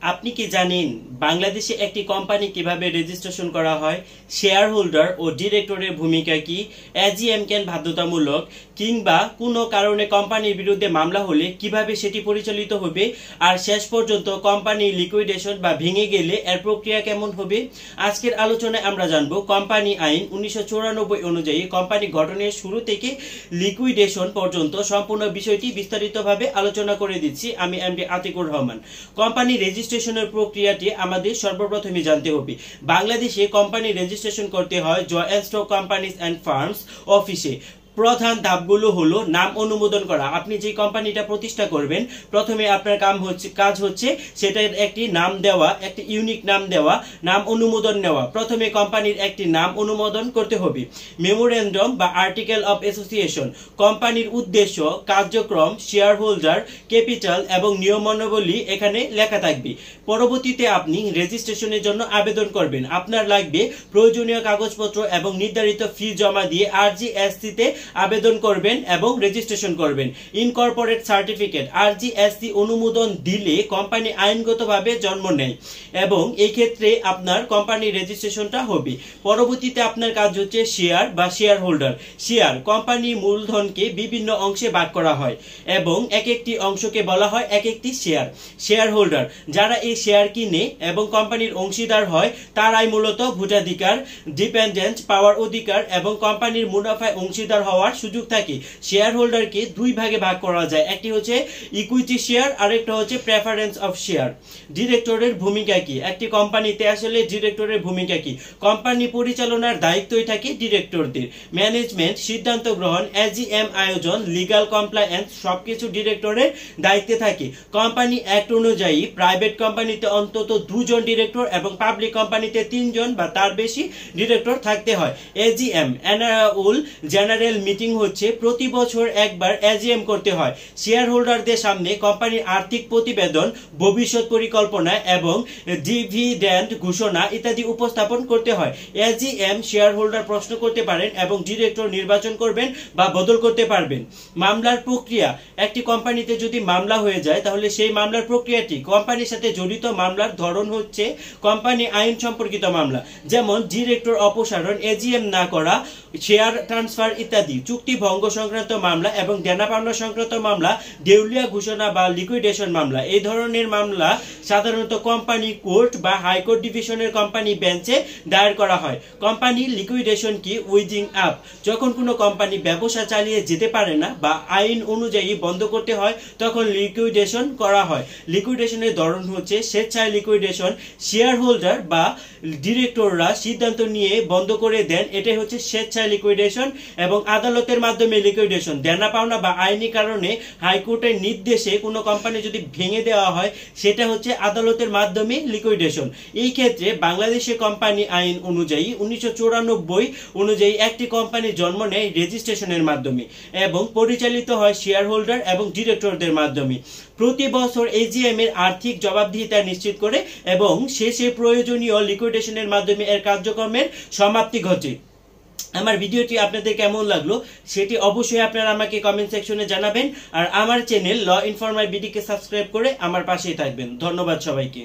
আপনি কি জানেন বাংলাদেশে একটি কোম্পানি কিভাবে রেজিস্ট্রেশন করা হয়, শেয়ার হোল্ডার ও ডিরেক্টরের ভূমিকা কি, এজিএম কেন বাধ্যতামূলক, কিংবা কোনো কারণে কোম্পানির বিরুদ্ধে মামলা হলে কিভাবে সেটি পরিচালিত হবে, আর শেষ পর্যন্ত কোম্পানি লিকুইডেশন বা ভেঙে গেলে এর প্রক্রিয়া কেমন হবে। আজকের আলোচনায় আমরা জানব কোম্পানি আইন 1994 অনুযায়ী কোম্পানি গঠনের শুরু থেকে লিকুইডেশন পর্যন্ত সম্পূর্ণ বিষয়টি বিস্তারিতভাবে আলোচনা করে দিচ্ছি। আমি এমডি আতিকুর রহমান। কোম্পানি রেজিস্ট্রেশনের প্রক্রিয়াটি আমাদের সর্বপ্রথমে জানতে হবে। বাংলাদেশে কোম্পানি রেজিস্ট্রেশন করতে হয় joint stock companies and firms অফিসে। প্রধান ধাপগুলো হলো নাম অনুমোদন করা। আপনি যে কোম্পানিটা প্রতিষ্ঠা করবেন, প্রথমে আপনার কাজ হচ্ছে সেটার একটি নাম দেওয়া, একটি ইউনিক নাম দেওয়া, নাম অনুমোদন নেওয়া। প্রথমে কোম্পানির একটি নাম অনুমোদন করতে হবে। মেমোরেন্ডাম বা আর্টিকেল অফ অ্যাসোসিয়েশন, কোম্পানির উদ্দেশ্য, কার্যক্রম, শেয়ার হোল্ডার, ক্যাপিটাল এবং নিয়মাবলী এখানে লেখা থাকবে। পরবর্তীতে আপনি রেজিস্ট্রেশনের জন্য আবেদন করবেন। আপনার লাগবে প্রয়োজনীয় কাগজপত্র এবং নির্ধারিত ফি জমা দিয়ে আরজিএসসি তে আবেদন করবেন এবং রেজিস্ট্রেশন করবেন। ইনকর্পোরেট সার্টিফিকেট, আরজিএসসি অনুমোদন দিলে কোম্পানি আইনগতভাবে জন্ম নেয় এবং এই ক্ষেত্রে আপনার কোম্পানির রেজিস্ট্রেশনটা হবে। পরবর্তীতে আপনার কাজ হচ্ছে শেয়ার বা শেয়ার হোল্ডার। শেয়ার, কোম্পানির মূলধনকে বিভিন্ন অংশে ভাগ করা হয় এবং এক একটি অংশকে বলা হয় এক একটি শেয়ার। শেয়ার হোল্ডার, যারা এই শেয়ার কিনে এবং কোম্পানির অংশীদার হয় তারাই মূলত ভোটাধিকার, ডিপেন্ডেন্ট পাওয়ার অধিকার এবং কোম্পানির মুনাফায় অংশীদার হওয়ার সুযোগ থাকে। শেয়ার হোল্ডারকে দুই ভাগে ভাগ করা যায়, একটি হচ্ছে ইকুইটি শেয়ার, আরেকটা হচ্ছে প্রেফারেন্স অফ শেয়ার। ডিরেক্টরের ভূমিকা কি? একটি কোম্পানিতে আসলে ডিরেক্টরের ভূমিকা কি? কোম্পানি পরিচালনার দায়িত্বই থাকে ডিরেক্টরদের। ম্যানেজমেন্ট, সিদ্ধান্ত গ্রহণ, এজিএম আয়োজন, লিগ্যাল কমপ্লায়েন্স সবকিছু ডিরেক্টরের দায়িত্বে থাকে। কোম্পানি অ্যাক্ট অনুযায়ী প্রাইভেট কোম্পানিতে অন্তত 2 জন ডিরেক্টর এবং পাবলিক কোম্পানিতে 3 জন বা তার বেশি ডিরেক্টর থাকতে হয়। এজিএম, অ্যানুয়াল জেনারেল মিটিং হচ্ছে প্রতি বছর একবার এজিএম করতে হয়। শেয়ার হোল্ডারদের সামনে কোম্পানির আর্থিক প্রতিবেদন, ভবিষ্যৎ পরিকল্পনা এবং ডিভিডেন্ড ঘোষণা ইত্যাদি উপস্থাপন করতে হয়। এজিএম শেয়ার হোল্ডার প্রশ্ন করতে পারেন এবং ডিরেক্টর নির্বাচন করবেন বা বদল করতে পারবেন। মামলার প্রক্রিয়া, একটি কোম্পানিতে যদি মামলা হয়ে যায় তাহলে সেই মামলার প্রক্রিয়াটি, কোম্পানির সাথে জড়িত মামলার ধরন হচ্ছে কোম্পানি আইন সম্পর্কিত মামলা, যেমন ডিরেক্টর অপসারণ, এজিএম না করা, শেয়ার ট্রান্সফার ইত্যাদি। চুক্তি ভঙ্গ সংক্রান্ত মামলা এবং দেনা পাওনা সংক্রান্ত মামলা, দেউলিয়া ঘোষণা বা লিকুইডেশন মামলা। এই ধরনের মামলা সাধারণত কোম্পানি কোর্ট বা হাইকোর্ট ডিভিশনের কোম্পানি বেঞ্চে দায়ের করা হয়। কোম্পানি লিকুইডেশন কি? উইজিং আপ, যখন কোনো কোম্পানি ব্যবসা চালিয়ে যেতে পারে না বা আইন অনুযায়ী বন্ধ করতে হয় তখন লিকুইডেশন করা হয়। লিকুইডেশনের ধরন হচ্ছে স্বেচ্ছায় লিকুইডেশন, শেয়ার হোল্ডার বা ডিরেক্টররা সিদ্ধান্ত নিয়ে বন্ধ করে দেন, এটাই হচ্ছে স্বেচ্ছায় লিকুইডেশন। এবং আদালতের মাধ্যমে লিকুইডেশন, দেনা পাওনা বা আইনি কারণে হাইকোর্টের নির্দেশে কোনো কোম্পানি যদি ভেঙে দেওয়া হয় সেটা হচ্ছে আদালতের মাধ্যমে লিকুইডেশন। এই ক্ষেত্রে বাংলাদেশে কোম্পানি আইন অনুযায়ী 1994 অনুযায়ী একটি কোম্পানি জন্ম নেয় রেজিস্ট্রেশনের মাধ্যমে এবং পরিচালিত হয় শেয়ার হোল্ডার এবং ডিরেক্টরদের মাধ্যমে। প্রতি বছর এজিএম এর আর্থিক জবাবদিহিতা নিশ্চিত করে এবং শেষে প্রয়োজনীয় লিকুইডেশনের মাধ্যমে এর কার্যক্রমের সমাপ্তি ঘটে। আমার ভিডিওটি আপনাদের কেমন লাগলো সেটি অবশ্যই আপনারা আমাকে কমেন্ট সেকশনে জানাবেন আর আমার চ্যানেল ল ইনফরমার বিডি কে সাবস্ক্রাইব করে আমার পাশেই থাকবেন। ধন্যবাদ সবাইকে।